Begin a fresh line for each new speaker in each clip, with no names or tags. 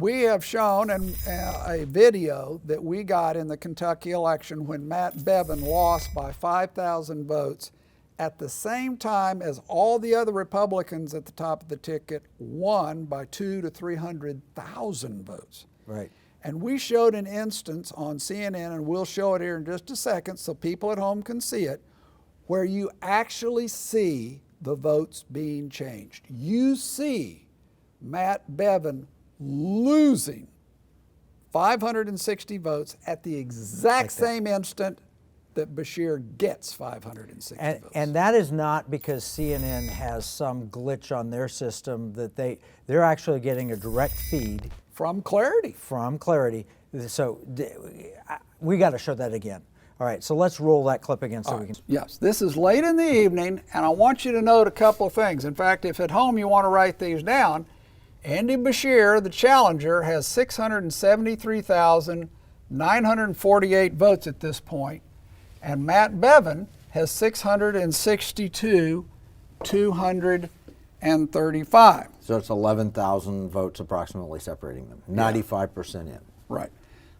We have shown a video that we got in the Kentucky election when Matt Bevin lost by 5,000 votes at the same time as all the other Republicans at the top of the ticket won by 200,000 to 300,000 votes.
Right.
And we showed an instance on CNN, and we'll show it here in just a second so people at home can see it, where you actually see the votes being changed. You see Matt Bevin losing 560 votes at the exact same instant that Beshear gets 560 votes.
And that is not because CNN has some glitch on their system, that they're actually getting a direct feed
from Clarity.
From Clarity. So we got to show that again. All right, so let's roll that clip again so we can.
Yes, this is late in the evening, and I want you to note a couple of things. In fact, if at home you want to write these down, Andy Beshear, the challenger, has 673,948 votes at this point, and Matt Bevin has 662,235.
So it's 11,000 votes approximately separating them, 95% in.
Right.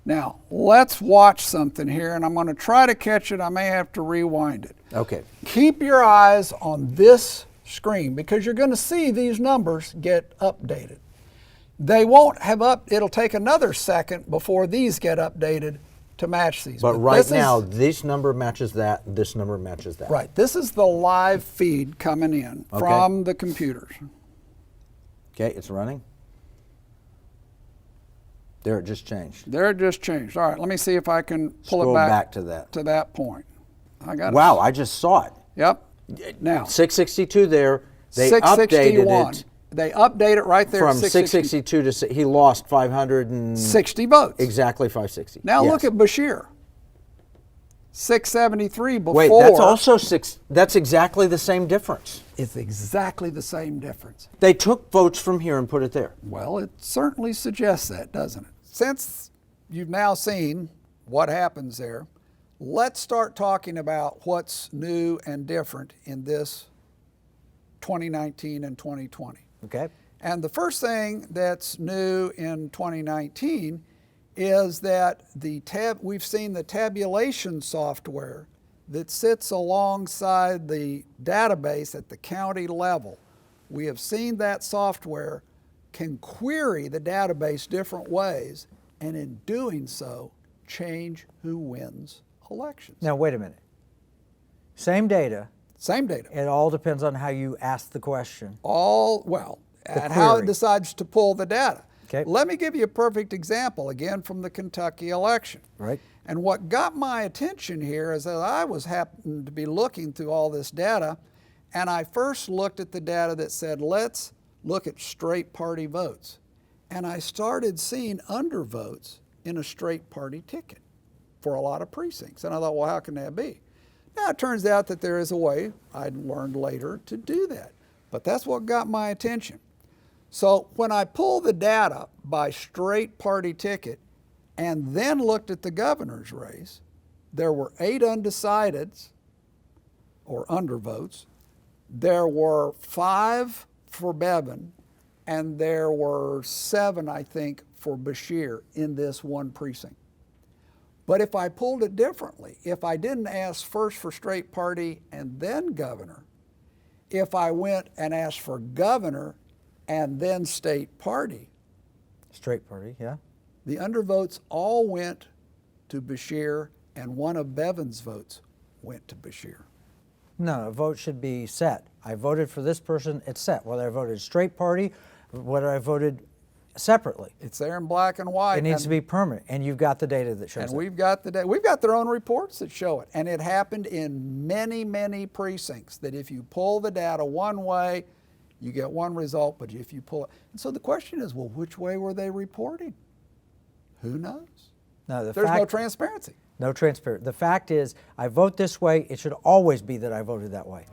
Now, let's watch something here, and I'm going to try to catch it. I may have to rewind it.
Okay.
Keep your eyes on this screen because you're going to see these numbers get updated. They won't have it'll take another second before these get updated to match these.
But right now, this number matches that, this number matches that.
Right. This is the live feed coming in from the computers.
Okay, it's running. There, it just changed.
There it just changed. All right, let me see if I can pull
Scroll
it
back to that.
To that point. I got
Wow, I just saw it.
Yep. Now
662 there. They
661.
updated it.
They update it right there
from 662 to he lost 560
votes.
Exactly 560.
Now look at Beshear. 673 before.
Wait, that's also that's exactly the same difference.
It's exactly the same difference.
They took votes from here and put it there.
Well, it certainly suggests that, doesn't it? Since you've now seen what happens there, let's start talking about what's new and different in this 2019 and 2020.
Okay.
And the first thing that's new in 2019 is that we've seen the tabulation software that sits alongside the database at the county level. We have seen that software can query the database different ways, and in doing so, change who wins elections.
Now, wait a minute. Same data.
Same data.
It all depends on how you ask the question.
And how it decides to pull the data.
Okay.
Let me give you a perfect example, again, from the Kentucky election.
Right.
And what got my attention here is that I happened to be looking through all this data, and I first looked at the data that said, let's look at straight party votes. And I started seeing undervotes in a straight party ticket for a lot of precincts. And I thought, well, how can that be? Now, it turns out that there is a way, I learned later, to do that. But that's what got my attention. So when I pulled the data by straight party ticket and then looked at the governor's race, there were 8 undecideds or undervotes. There were 5 for Bevin, and there were 7, I think, for Beshear in this one precinct. But if I pulled it differently, if I didn't ask first for straight party and then governor, if I went and asked for governor and then state party.
Straight party, yeah.
The undervotes all went to Beshear, and one of Bevin's votes went to Beshear.
No, a vote should be set. I voted for this person, it's set. Whether I voted straight party, whether I voted separately.
It's there in black and white.
It needs to be permanent, and you've got the data that shows it.
And we've got the data. We've got their own reports that show it. And it happened in many, many precincts, that if you pull the data one way, you get one result, but if you pull it. And so the question is, well, which way were they reporting? Who knows?
No,
There's no transparency.
No transparency. The fact is, I vote this way, it should always be that I voted that way.